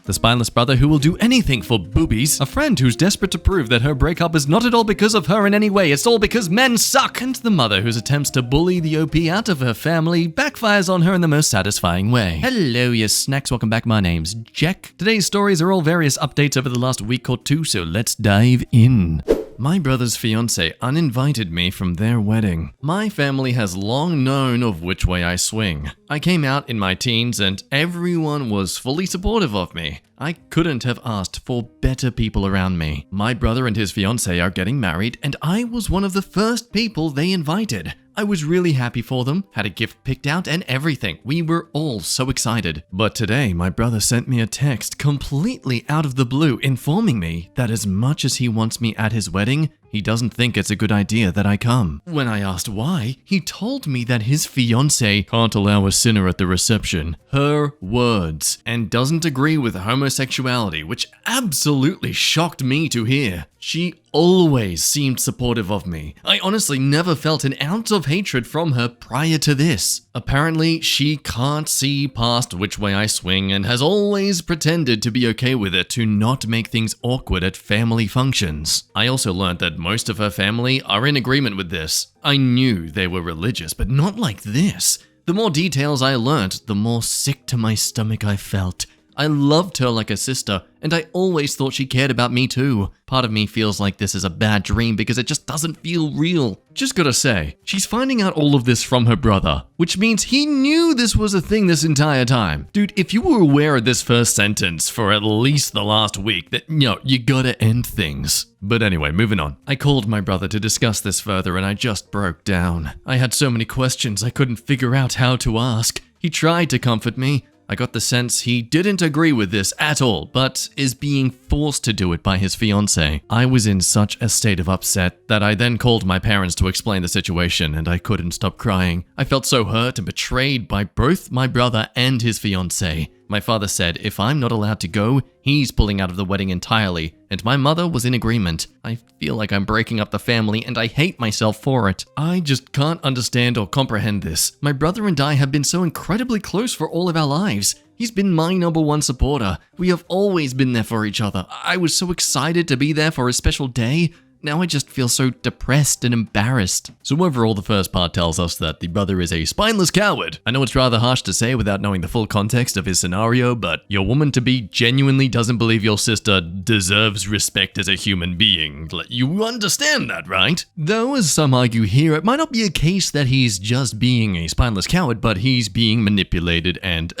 the spineless brother who will do anything for boobies, a friend who's desperate to prove that her breakup is not at all because of her in any way, it's all because men suck, and the mother whose attempts to bully the OP out of her family backfires on her in the most satisfying way. Hello, you snacks, welcome back, my name's Jack. Today's stories are all various updates over the last week or two, so let's dive in. My brother's fiance uninvited me from their wedding. My family has long known of which way I swing. I came out in my teens and everyone was fully supportive of me. I couldn't have asked for better people around me. My brother and his fiance are getting married and I was one of the first people they invited. I was really happy for them, had a gift picked out and everything. We were all so excited. But today, my brother sent me a text completely out of the blue informing me that as much as he wants me at his wedding, he doesn't think it's a good idea that I come. When I asked why, he told me that his fiancée can't allow a sinner at the reception. Her words. And doesn't agree with homosexuality, which absolutely shocked me to hear. She always seemed supportive of me. I honestly never felt an ounce of hatred from her prior to this. Apparently, she can't see past which way I swing and has always pretended to be okay with it to not make things awkward at family functions. I also learned that most of her family are in agreement with this. I knew they were religious, but not like this. The more details I learned, the more sick to my stomach I felt. I loved her like a sister, and I always thought she cared about me too. Part of me feels like this is a bad dream because it just doesn't feel real. Just gotta say, she's finding out all of this from her brother, which means he knew this was a thing this entire time. Dude, if you were aware of this first sentence for at least the last week, then you gotta end things. But anyway, moving on. I called my brother to discuss this further and I just broke down. I had so many questions I couldn't figure out how to ask. He tried to comfort me. I got the sense he didn't agree with this at all, but is being forced to do it by his fiancée. I was in such a state of upset that I then called my parents to explain the situation and I couldn't stop crying. I felt so hurt and betrayed by both my brother and his fiancée. My father said if I'm not allowed to go, he's pulling out of the wedding entirely, and my mother was in agreement. I feel like I'm breaking up the family and I hate myself for it. I just can't understand or comprehend this. My brother and I have been so incredibly close for all of our lives. He's been my #1 supporter. We have always been there for each other. I was so excited to be there for a special day. Now I just feel so depressed and embarrassed. So overall, the first part tells us that the brother is a spineless coward. I know it's rather harsh to say without knowing the full context of his scenario, but your woman-to-be genuinely doesn't believe your sister deserves respect as a human being. You understand that, right? Though, as some argue here, it might not be a case that he's just being a spineless coward, but he's being manipulated and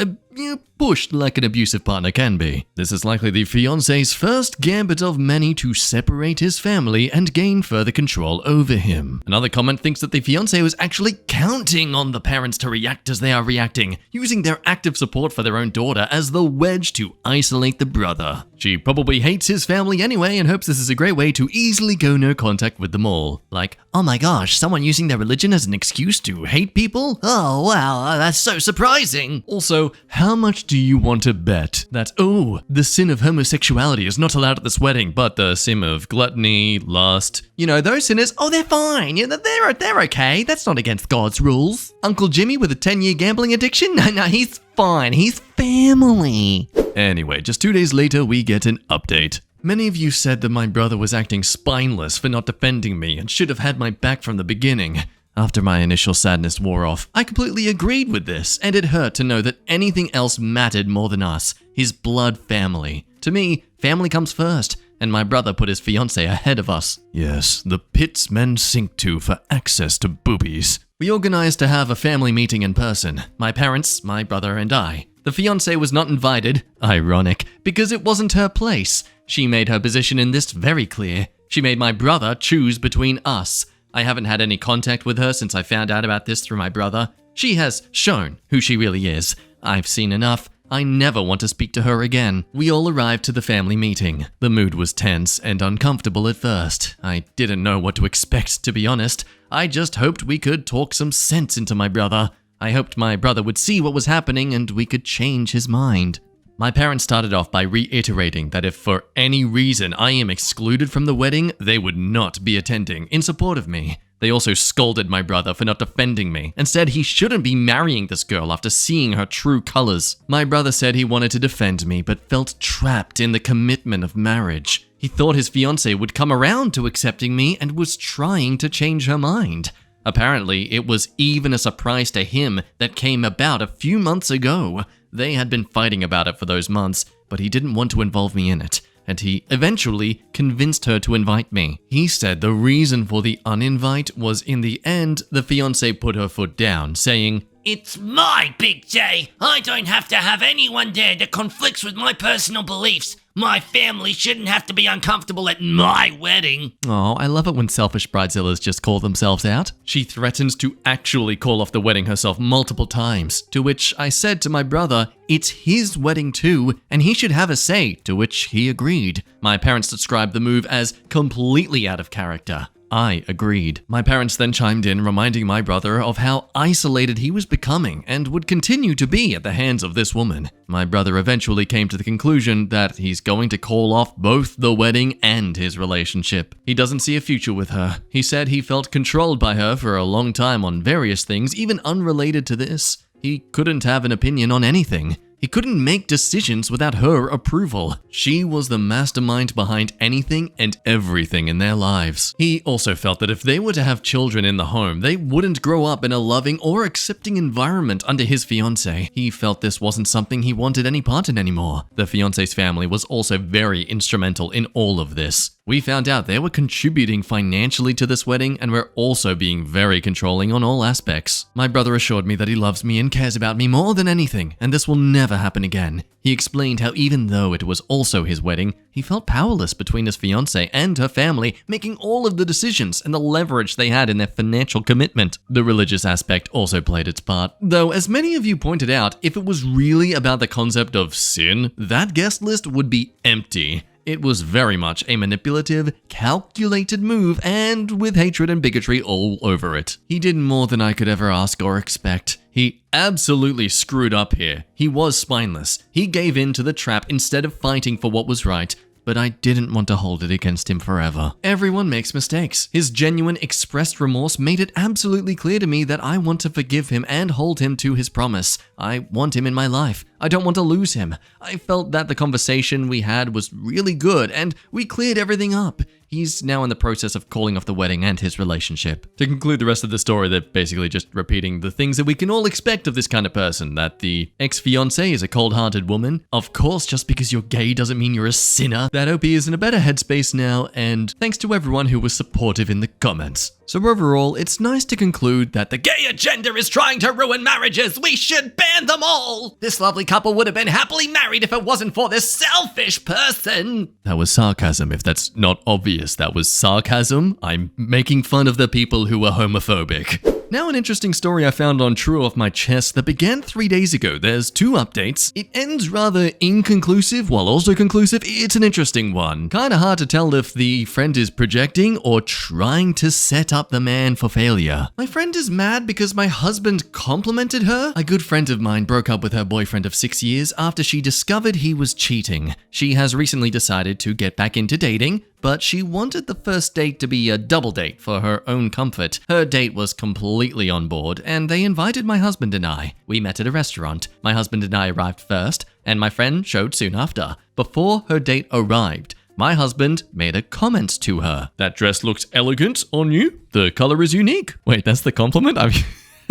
pushed like an abusive partner can be. This is likely the fiancé's first gambit of many to separate his family and gain further control over him. Another comment thinks that the fiancé was actually counting on the parents to react as they are reacting, using their active support for their own daughter as the wedge to isolate the brother. She probably hates his family anyway and hopes this is a great way to easily go no contact with them all. Like, oh my gosh, someone using their religion as an excuse to hate people? Oh wow, that's so surprising. Also, how much do you want to bet that, the sin of homosexuality is not allowed at this wedding, but the sin of gluttony, lust, those sinners, they're fine. They're okay. That's not against God's rules. Uncle Jimmy with a 10-year gambling addiction? No, he's fine. He's family. Anyway, just 2 days later, we get an update. Many of you said that my brother was acting spineless for not defending me and should have had my back from the beginning. After my initial sadness wore off, I completely agreed with this, and it hurt to know that anything else mattered more than us, his blood family. To me, family comes first, and my brother put his fiancée ahead of us. Yes, the pits men sink to for access to boobies. We organized to have a family meeting in person, my parents, my brother, and I. The fiancée was not invited, ironic, because it wasn't her place. She made her position in this very clear. She made my brother choose between us. I haven't had any contact with her since I found out about this through my brother. She has shown who she really is. I've seen enough. I never want to speak to her again. We all arrived to the family meeting. The mood was tense and uncomfortable at first. I didn't know what to expect, to be honest. I just hoped we could talk some sense into my brother. I hoped my brother would see what was happening and we could change his mind. My parents started off by reiterating that if for any reason I am excluded from the wedding, they would not be attending in support of me. They also scolded my brother for not defending me and said he shouldn't be marrying this girl after seeing her true colors. My brother said he wanted to defend me but felt trapped in the commitment of marriage. He thought his fiancée would come around to accepting me and was trying to change her mind. Apparently, it was even a surprise to him that came about a few months ago. They had been fighting about it for those months, but he didn't want to involve me in it, and he eventually convinced her to invite me. He said the reason for the uninvite was in the end, the fiancé put her foot down, saying, "It's my big day. I don't have to have anyone there that conflicts with my personal beliefs. My family shouldn't have to be uncomfortable at my wedding." Oh, I love it when selfish bridezillas just call themselves out. She threatens to actually call off the wedding herself multiple times, to which I said to my brother, it's his wedding too, and he should have a say, to which he agreed. My parents described the move as completely out of character. I agreed. My parents then chimed in, reminding my brother of how isolated he was becoming and would continue to be at the hands of this woman. My brother eventually came to the conclusion that he's going to call off both the wedding and his relationship. He doesn't see a future with her. He said he felt controlled by her for a long time on various things, even unrelated to this. He couldn't have an opinion on anything. He couldn't make decisions without her approval. She was the mastermind behind anything and everything in their lives. He also felt that if they were to have children in the home, they wouldn't grow up in a loving or accepting environment under his fiancée. He felt this wasn't something he wanted any part in anymore. The fiancé's family was also very instrumental in all of this. We found out they were contributing financially to this wedding and were also being very controlling on all aspects. My brother assured me that he loves me and cares about me more than anything, and this will never happen again. He explained how even though it was also his wedding, he felt powerless between his fiancée and her family, making all of the decisions and the leverage they had in their financial commitment. The religious aspect also played its part, though as many of you pointed out, if it was really about the concept of sin, that guest list would be empty. It was very much a manipulative, calculated move, and with hatred and bigotry all over it. He did more than I could ever ask or expect. He absolutely screwed up here. He was spineless. He gave in to the trap instead of fighting for what was right, but I didn't want to hold it against him forever. Everyone makes mistakes. His genuine expressed remorse made it absolutely clear to me that I want to forgive him and hold him to his promise. I want him in my life. I don't want to lose him. I felt that the conversation we had was really good and we cleared everything up. He's now in the process of calling off the wedding and his relationship. To conclude the rest of the story, they're basically just repeating the things that we can all expect of this kind of person, that the ex-fiancée is a cold-hearted woman. Of course, just because you're gay doesn't mean you're a sinner. That OP is in a better headspace now, and thanks to everyone who was supportive in the comments. So overall, it's nice to conclude that the gay agenda is trying to ruin marriages. We should ban them all. This lovely couple would have been happily married if it wasn't for this selfish person. That was sarcasm, if that's not obvious. That was sarcasm. I'm making fun of the people who are homophobic. Now an interesting story I found on True Off My Chest that began 3 days ago. There's 2 updates. It ends rather inconclusive while also conclusive. It's an interesting one. Kinda hard to tell if the friend is projecting or trying to set up the man for failure. My friend is mad because my husband complimented her. A good friend of mine broke up with her boyfriend of 6 years after she discovered he was cheating. She has recently decided to get back into dating, but she wanted the first date to be a double date for her own comfort. Her date was completely on board, and they invited my husband and I. We met at a restaurant. My husband and I arrived first, and my friend showed soon after. Before her date arrived, my husband made a comment to her. "That dress looks elegant on you. The color is unique." Wait, that's the compliment?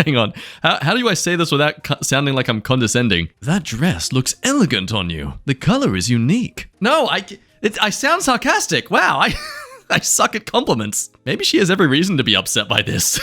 Hang on. How do I say this without sounding like I'm condescending? "That dress looks elegant on you. The color is unique." No, I sound sarcastic. Wow, I suck at compliments. Maybe she has every reason to be upset by this.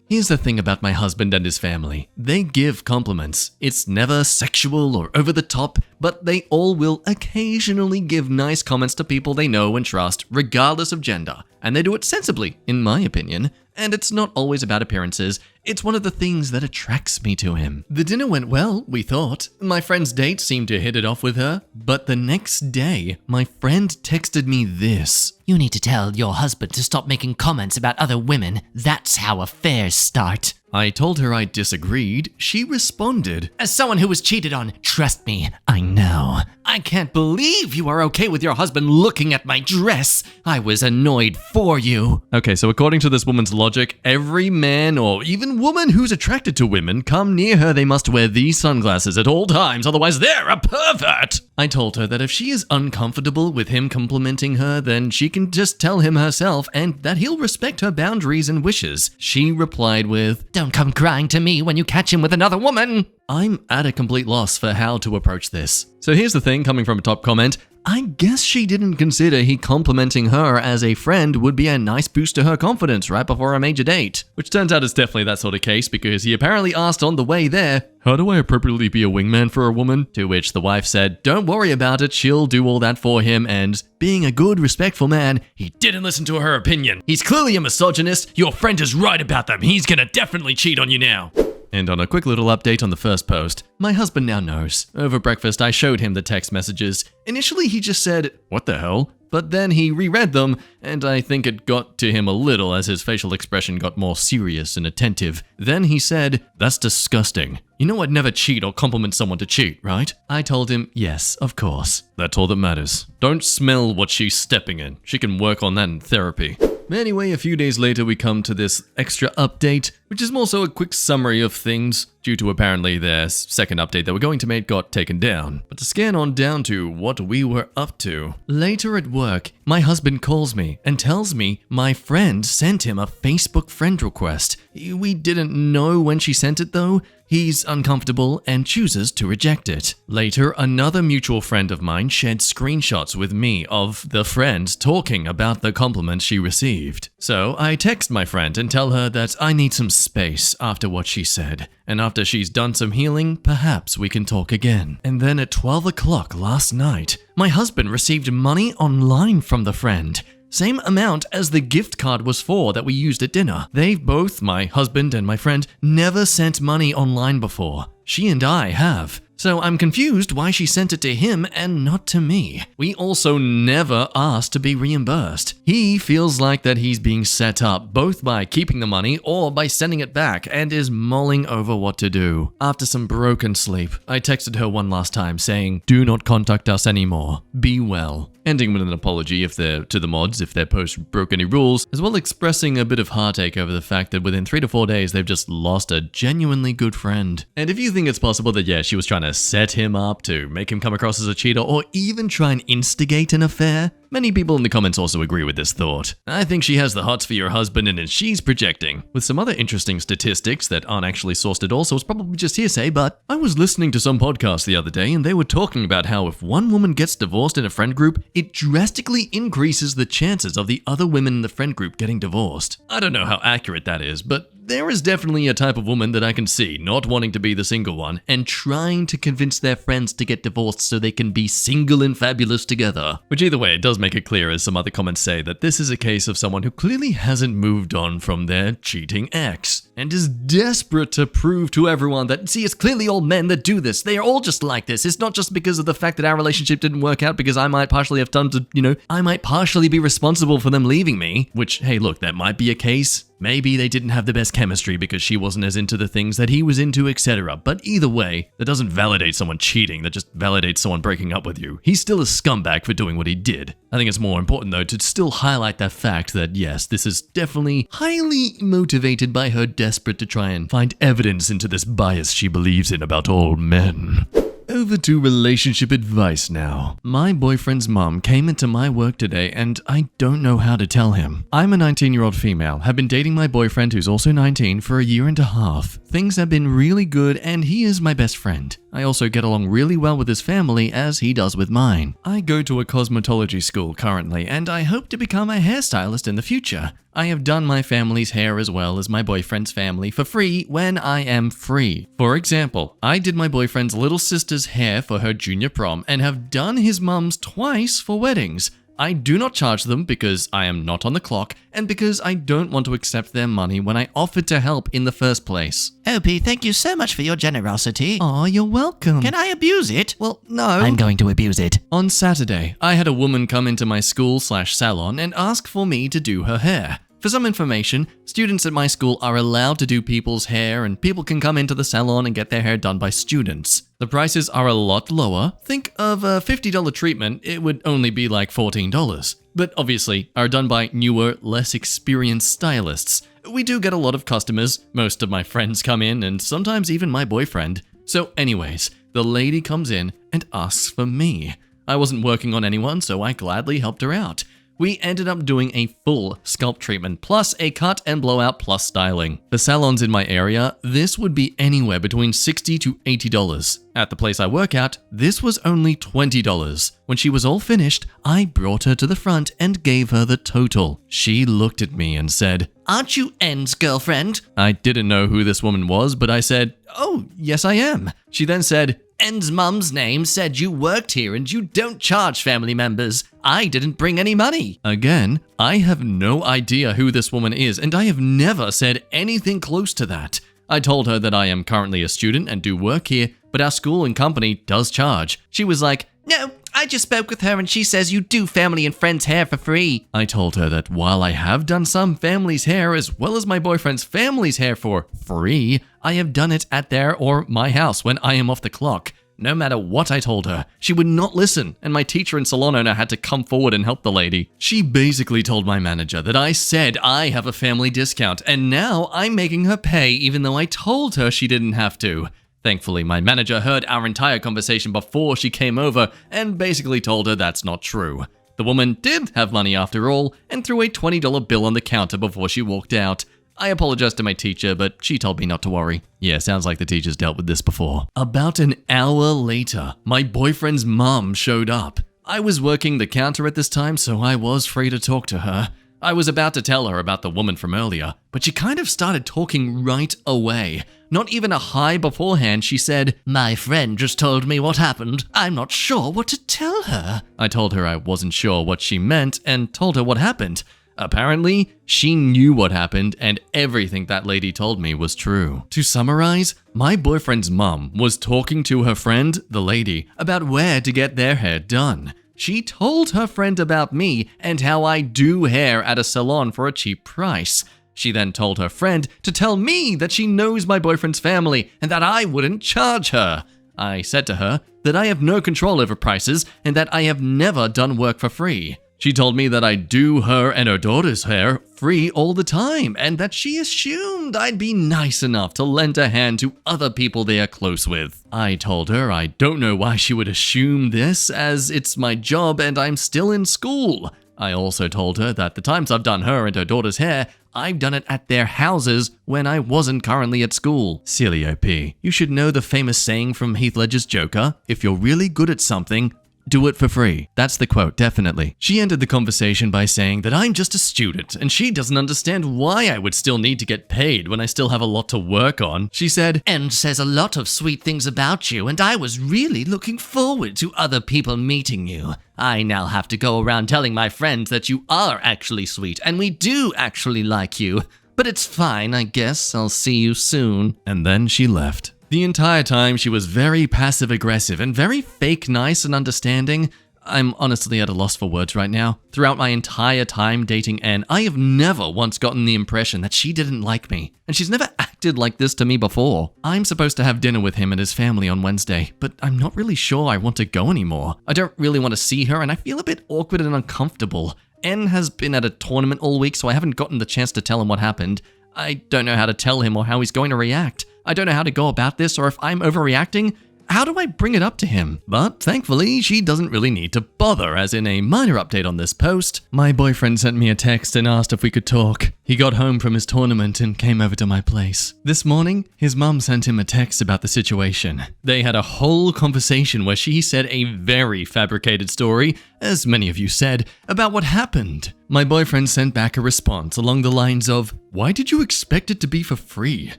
Here's the thing about my husband and his family. They give compliments. It's never sexual or over the top, but they all will occasionally give nice comments to people they know and trust, regardless of gender. And they do it sensibly, in my opinion. And it's not always about appearances. It's one of the things that attracts me to him. The dinner went well, we thought. My friend's date seemed to hit it off with her. But the next day, my friend texted me this. "You need to tell your husband to stop making comments about other women. That's how affairs start." I told her I disagreed. She responded, As someone who was cheated on, trust me, I know. I can't believe you are okay with your husband looking at my dress. I was annoyed for you. Okay, so according to this woman's logic, every man or even woman who's attracted to women come near her, they must wear these sunglasses at all times, otherwise they're a pervert. I told her that if she is uncomfortable with him complimenting her, then she can just tell him herself and that he'll respect her boundaries and wishes. She replied with, Don't come crying to me when you catch him with another woman. I'm at a complete loss for how to approach this. So here's the thing, coming from a top comment, I guess she didn't consider he complimenting her as a friend would be a nice boost to her confidence right before a major date. Which turns out is definitely that sort of case because he apparently asked on the way there, how do I appropriately be a wingman for a woman? To which the wife said, don't worry about it, she'll do all that for him, and being a good, respectful man, he didn't listen to her opinion. He's clearly a misogynist, your friend is right about them, he's gonna definitely cheat on you now. And on a quick little update on the first post, my husband now knows. Over breakfast, I showed him the text messages. Initially, he just said, what the hell? But then he reread them, and I think it got to him a little as his facial expression got more serious and attentive. Then he said, that's disgusting. You know I'd never cheat or compliment someone to cheat, right? I told him, yes, of course. That's all that matters. Don't smell what she's stepping in. She can work on that in therapy. Anyway, a few days later we come to this extra update, which is more so a quick summary of things, due to apparently their second update they were going to make got taken down. But to scan on down to what we were up to. Later at work, my husband calls me and tells me my friend sent him a Facebook friend request. We didn't know when she sent it though. He's uncomfortable and chooses to reject it. Later, another mutual friend of mine shared screenshots with me of the friend talking about the compliment she received. So I text my friend and tell her that I need some space after what she said. And after she's done some healing, perhaps we can talk again. And then at 12 o'clock last night, my husband received money online from the friend. Same amount as the gift card was for that we used at dinner. They've both, my husband and my friend, never sent money online before. She and I have. So I'm confused why she sent it to him and not to me. We also never asked to be reimbursed. He feels like that he's being set up both by keeping the money or by sending it back and is mulling over what to do. After some broken sleep, I texted her one last time saying, do not contact us anymore. Be well. Ending with an apology to the mods if their post broke any rules, as well expressing a bit of heartache over the fact that within 3 to 4 days they've just lost a genuinely good friend. And if you think it's possible that she was trying to set him up to make him come across as a cheater or even try and instigate an affair, many people in the comments also agree with this thought. I think she has the hots for your husband and she's projecting. With some other interesting statistics that aren't actually sourced at all, so it's probably just hearsay, but I was listening to some podcast the other day and they were talking about how if one woman gets divorced in a friend group, it drastically increases the chances of the other women in the friend group getting divorced. I don't know how accurate that is, but there is definitely a type of woman that I can see not wanting to be the single one and trying to convince their friends to get divorced so they can be single and fabulous together. Which either way, it does make it clear, as some other comments say, that this is a case of someone who clearly hasn't moved on from their cheating ex and is desperate to prove to everyone that, see, it's clearly all men that do this. They are all just like this. It's not just because of the fact that our relationship didn't work out because I might partially have done to, I might partially be responsible for them leaving me, which, hey, look, that might be a case. Maybe they didn't have the best chemistry because she wasn't as into the things that he was into, etc. But either way, that doesn't validate someone cheating, that just validates someone breaking up with you. He's still a scumbag for doing what he did. I think it's more important though to still highlight that fact that yes, this is definitely highly motivated by her desperate to try and find evidence into this bias she believes in about all men. Over to relationship advice now. My boyfriend's mom came into my work today and I don't know how to tell him. I'm a 19-year-old female, have been dating my boyfriend who's also 19 for a year and a half. Things have been really good and he is my best friend. I also get along really well with his family as he does with mine. I go to a cosmetology school currently and I hope to become a hairstylist in the future. I have done my family's hair as well as my boyfriend's family for free when I am free. For example, I did my boyfriend's little sister's hair for her junior prom and have done his mum's twice for weddings. I do not charge them because I am not on the clock and because I don't want to accept their money when I offered to help in the first place. Opie, thank you so much for your generosity. Aw, you're welcome. Can I abuse it? Well, no. I'm going to abuse it. On Saturday, I had a woman come into my school/salon and ask for me to do her hair. For some information, students at my school are allowed to do people's hair and people can come into the salon and get their hair done by students. The prices are a lot lower. Think of a $50 treatment, it would only be like $14. But obviously, are done by newer, less experienced stylists. We do get a lot of customers, most of my friends come in and sometimes even my boyfriend. So anyways, the lady comes in and asks for me. I wasn't working on anyone, so I gladly helped her out. We ended up doing a full scalp treatment, plus a cut and blowout plus styling. For salons in my area, this would be anywhere between $60 to $80. At the place I work at, this was only $20. When she was all finished, I brought her to the front and gave her the total. She looked at me and said, "Aren't you N's girlfriend?" I didn't know who this woman was, but I said, "Oh, yes I am." She then said, "N's mum's name said you worked here and you don't charge family members. I didn't bring any money." Again, I have no idea who this woman is, and I have never said anything close to that. I told her that I am currently a student and do work here, but our school and company does charge. She was like, "No, I just spoke with her and she says you do family and friends' hair for free." I told her that while I have done some family's hair as well as my boyfriend's family's hair for free, I have done it at their or my house when I am off the clock. No matter what I told her, she would not listen, and my teacher and salon owner had to come forward and help the lady. She basically told my manager that I said I have a family discount, and now I'm making her pay even though I told her she didn't have to. Thankfully, my manager heard our entire conversation before she came over and basically told her that's not true. The woman did have money after all and threw a $20 bill on the counter before she walked out. I apologized to my teacher, but she told me not to worry. Yeah, sounds like the teacher's dealt with this before. About an hour later, my boyfriend's mom showed up. I was working the counter at this time, so I was free to talk to her. I was about to tell her about the woman from earlier, but she kind of started talking right away. Not even a hi beforehand, she said, "My friend just told me what happened. I'm not sure what to tell her." I told her I wasn't sure what she meant and told her what happened. Apparently, she knew what happened and everything that lady told me was true. To summarize, my boyfriend's mom was talking to her friend, the lady, about where to get their hair done. She told her friend about me and how I do hair at a salon for a cheap price. She then told her friend to tell me that she knows my boyfriend's family and that I wouldn't charge her. I said to her that I have no control over prices and that I have never done work for free. She told me that I do her and her daughter's hair free all the time and that she assumed I'd be nice enough to lend a hand to other people they are close with. I told her I don't know why she would assume this as it's my job and I'm still in school. I also told her that the times I've done her and her daughter's hair, I've done it at their houses when I wasn't currently at school. Silly OP. You should know the famous saying from Heath Ledger's Joker, if you're really good at something, do it for free. That's the quote, definitely. She ended the conversation by saying that I'm just a student and she doesn't understand why I would still need to get paid when I still have a lot to work on. She said, "And says a lot of sweet things about you, and I was really looking forward to other people meeting you. I now have to go around telling my friends that you are actually sweet and we do actually like you. But it's fine, I guess. I'll see you soon." And then she left. The entire time, she was very passive-aggressive and very fake nice and understanding. I'm honestly at a loss for words right now. Throughout my entire time dating Anne, I have never once gotten the impression that she didn't like me, and she's never acted like this to me before. I'm supposed to have dinner with him and his family on Wednesday, but I'm not really sure I want to go anymore. I don't really want to see her, and I feel a bit awkward and uncomfortable. Anne has been at a tournament all week, so I haven't gotten the chance to tell him what happened. I don't know how to tell him or how he's going to react. I don't know how to go about this or if I'm overreacting. How do I bring it up to him? But thankfully, she doesn't really need to bother, as in a minor update on this post. My boyfriend sent me a text and asked if we could talk. He got home from his tournament and came over to my place. This morning, his mum sent him a text about the situation. They had a whole conversation where she said a very fabricated story, as many of you said, about what happened. My boyfriend sent back a response along the lines of, "Why did you expect it to be for free?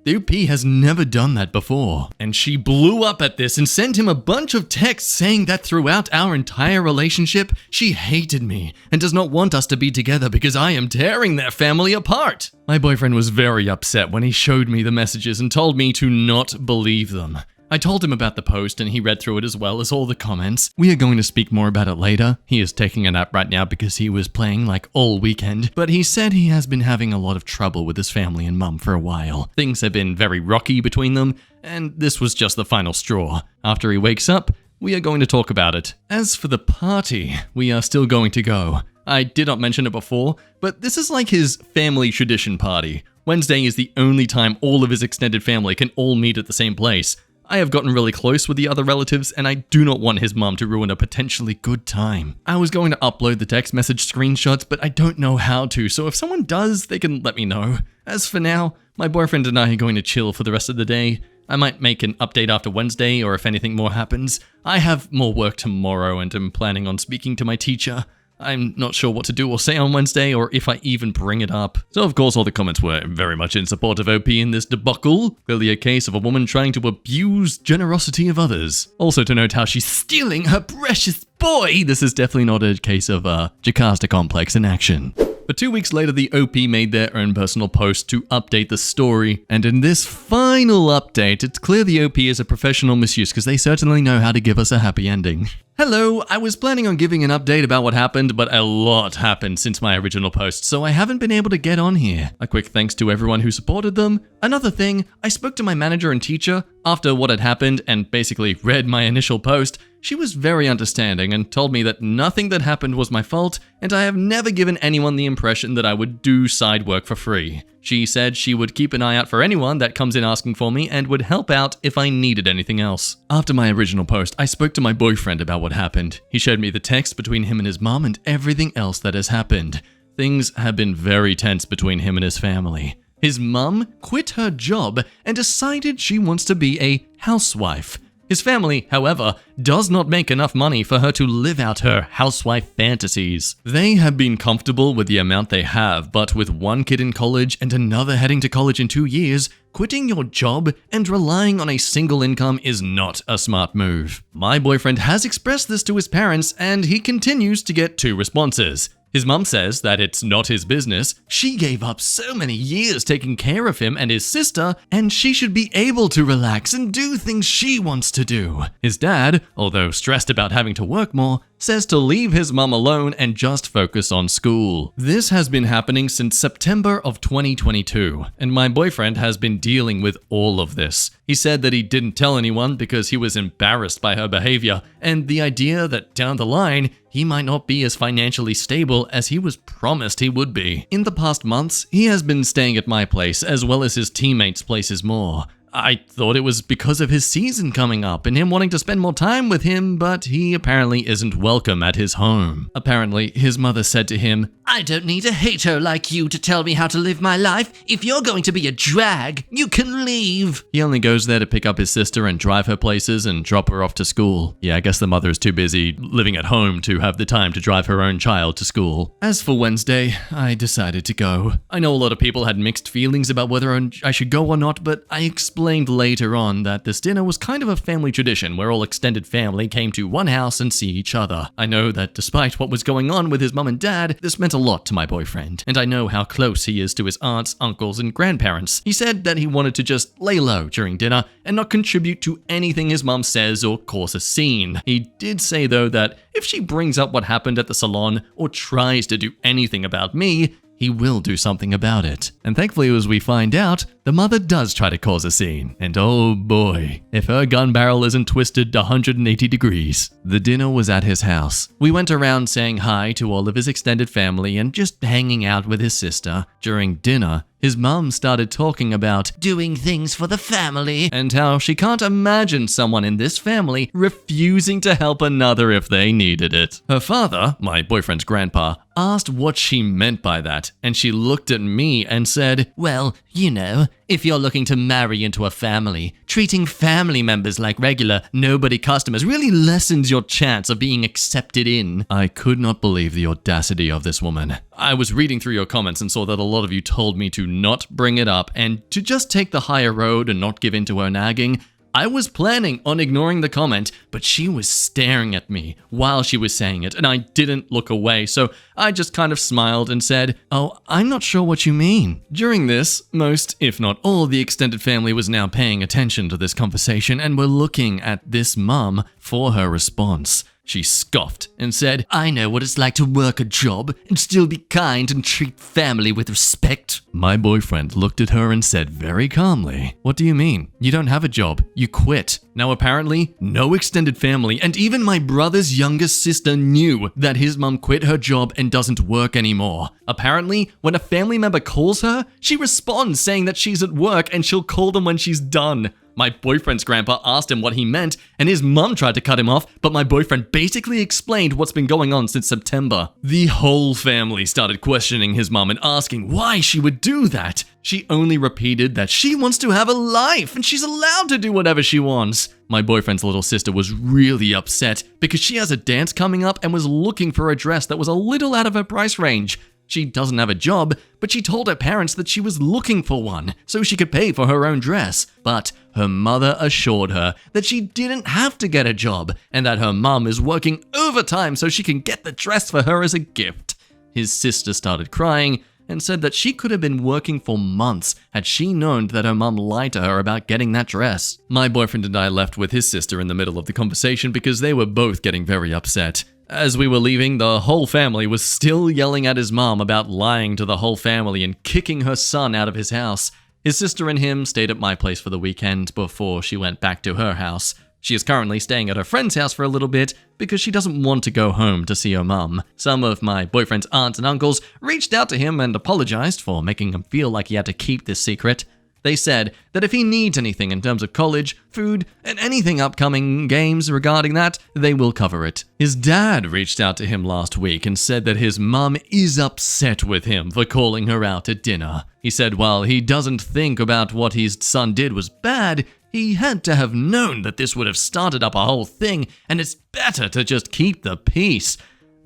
The OP has never done that before." And she blew up at this and sent him a bunch of texts saying that throughout our entire relationship, she hated me and does not want us to be together because I am tearing their family apart. My boyfriend was very upset when he showed me the messages and told me to not believe them. I told him about the post and he read through it as well as all the comments. We are going to speak more about it later. He is taking a nap right now because he was playing like all weekend, but he said he has been having a lot of trouble with his family and mum for a while. Things have been very rocky between them, and this was just the final straw. After he wakes up, we are going to talk about it. As for the party, we are still going to go. I did not mention it before, but this is like his family tradition party. Wednesday is the only time all of his extended family can all meet at the same place. I have gotten really close with the other relatives, and I do not want his mum to ruin a potentially good time. I was going to upload the text message screenshots, but I don't know how to, so if someone does, they can let me know. As for now, my boyfriend and I are going to chill for the rest of the day. I might make an update after Wednesday, or if anything more happens. I have more work tomorrow and am planning on speaking to my teacher. I'm not sure what to do or say on Wednesday, or if I even bring it up. So of course all the comments were very much in support of OP in this debacle. Clearly a case of a woman trying to abuse generosity of others. Also to note how she's stealing her precious boy. This is definitely not a case of Jocasta complex in action. But 2 weeks later, the OP made their own personal post to update the story. And in this final update, it's clear the OP is a professional masseuse because they certainly know how to give us a happy ending. Hello, I was planning on giving an update about what happened, but a lot happened since my original post, so I haven't been able to get on here. A quick thanks to everyone who supported them. Another thing, I spoke to my manager and teacher after what had happened and basically read my initial post. She was very understanding and told me that nothing that happened was my fault, and I have never given anyone the impression that I would do side work for free. She said she would keep an eye out for anyone that comes in asking for me and would help out if I needed anything else. After my original post, I spoke to my boyfriend about what happened. He showed me the text between him and his mom and everything else that has happened. Things have been very tense between him and his family. His mum quit her job and decided she wants to be a housewife. His family, however, does not make enough money for her to live out her housewife fantasies. They have been comfortable with the amount they have, but with one kid in college and another heading to college in 2 years, quitting your job and relying on a single income is not a smart move. My boyfriend has expressed this to his parents, and he continues to get 2 responses. His mum says that it's not his business. She gave up so many years taking care of him and his sister, and she should be able to relax and do things she wants to do. His dad, although stressed about having to work more, says to leave his mum alone and just focus on school. This has been happening since September of 2022, and my boyfriend has been dealing with all of this. He said that he didn't tell anyone because he was embarrassed by her behavior, and the idea that down the line, he might not be as financially stable as he was promised he would be. In the past months, he has been staying at my place as well as his teammates' places more. I thought it was because of his season coming up and him wanting to spend more time with him, but he apparently isn't welcome at his home. Apparently, his mother said to him, I don't need a hater like you to tell me how to live my life. If you're going to be a drag, you can leave. He only goes there to pick up his sister and drive her places and drop her off to school. Yeah, I guess the mother is too busy living at home to have the time to drive her own child to school. As for Wednesday, I decided to go. I know a lot of people had mixed feelings about whether I should go or not, but I explained later on that this dinner was kind of a family tradition where all extended family came to one house and see each other. I know that despite what was going on with his mum and dad, this meant a lot to my boyfriend, and I know how close he is to his aunts, uncles, and grandparents. He said that he wanted to just lay low during dinner and not contribute to anything his mum says or cause a scene. He did say though that if she brings up what happened at the salon or tries to do anything about me, he will do something about it. And thankfully, as we find out, the mother does try to cause a scene. And oh boy, if her gun barrel isn't twisted 180 degrees. The dinner was at his house. We went around saying hi to all of his extended family and just hanging out with his sister. During dinner, his mum started talking about doing things for the family and how she can't imagine someone in this family refusing to help another if they needed it. Her father, my boyfriend's grandpa, asked what she meant by that, and she looked at me and said, well, you know, if you're looking to marry into a family, treating family members like regular, nobody customers really lessens your chance of being accepted in. I could not believe the audacity of this woman. I was reading through your comments and saw that a lot of you told me to not bring it up and to just take the higher road and not give in to her nagging. I was planning on ignoring the comment, but she was staring at me while she was saying it, and I didn't look away, so I just kind of smiled and said, "Oh, I'm not sure what you mean." During this, most, if not all, the extended family was now paying attention to this conversation and were looking at this mum for her response. She scoffed and said, I know what it's like to work a job and still be kind and treat family with respect. My boyfriend looked at her and said very calmly, "What do you mean? You don't have a job. You quit." Now apparently, no extended family and even my brother's youngest sister knew that his mum quit her job and doesn't work anymore. Apparently, when a family member calls her, she responds saying that she's at work and she'll call them when she's done. My boyfriend's grandpa asked him what he meant, and his mum tried to cut him off, but my boyfriend basically explained what's been going on since September. The whole family started questioning his mum and asking why she would do that. She only repeated that she wants to have a life and she's allowed to do whatever she wants. My boyfriend's little sister was really upset because she has a dance coming up and was looking for a dress that was a little out of her price range. She doesn't have a job, but she told her parents that she was looking for one so she could pay for her own dress. But her mother assured her that she didn't have to get a job and that her mum is working overtime so she can get the dress for her as a gift. His sister started crying and said that she could have been working for months had she known that her mum lied to her about getting that dress. My boyfriend and I left with his sister in the middle of the conversation because they were both getting very upset. As we were leaving, the whole family was still yelling at his mom about lying to the whole family and kicking her son out of his house. His sister and him stayed at my place for the weekend before she went back to her house. She is currently staying at her friend's house for a little bit because she doesn't want to go home to see her mum. Some of my boyfriend's aunts and uncles reached out to him and apologized for making him feel like he had to keep this secret. They said that if he needs anything in terms of college, food, and anything upcoming games regarding that, they will cover it. His dad reached out to him last week and said that his mum is upset with him for calling her out at dinner. He said while he doesn't think about what his son did was bad, he had to have known that this would have started up a whole thing, and it's better to just keep the peace.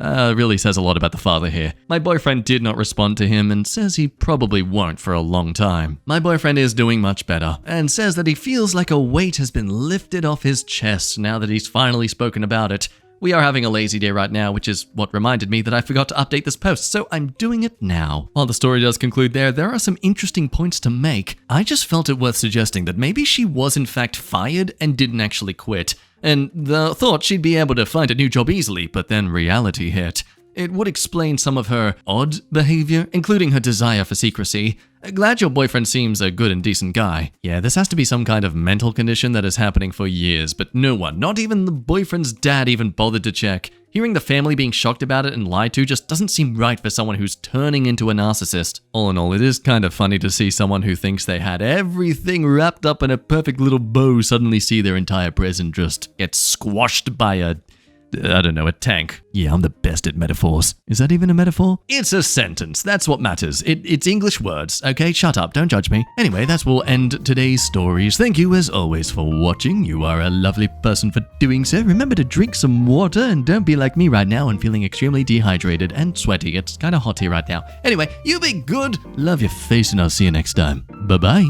Really says a lot about the father here. My boyfriend did not respond to him and says he probably won't for a long time. My boyfriend is doing much better and says that he feels like a weight has been lifted off his chest now that he's finally spoken about it. We are having a lazy day right now, which is what reminded me that I forgot to update this post, so I'm doing it now. While the story does conclude there are some interesting points to make. I just felt it worth suggesting that maybe she was in fact fired and didn't actually quit. And thought she'd be able to find a new job easily, but then reality hit. It would explain some of her odd behavior, including her desire for secrecy. Glad your boyfriend seems a good and decent guy. Yeah, this has to be some kind of mental condition that is happening for years, but no one, not even the boyfriend's dad, even bothered to check. Hearing the family being shocked about it and lied to just doesn't seem right for someone who's turning into a narcissist. All in all, it is kind of funny to see someone who thinks they had everything wrapped up in a perfect little bow suddenly see their entire present just get squashed by a tank. Yeah, I'm the best at metaphors. Is that even a metaphor? It's a sentence. That's what matters. It's English words, okay? Shut up. Don't judge me. Anyway, that will end today's stories. Thank you, as always, for watching. You are a lovely person for doing so. Remember to drink some water and don't be like me right now and feeling extremely dehydrated and sweaty. It's kind of hot here right now. Anyway, you be good. Love your face and I'll see you next time. Bye-bye.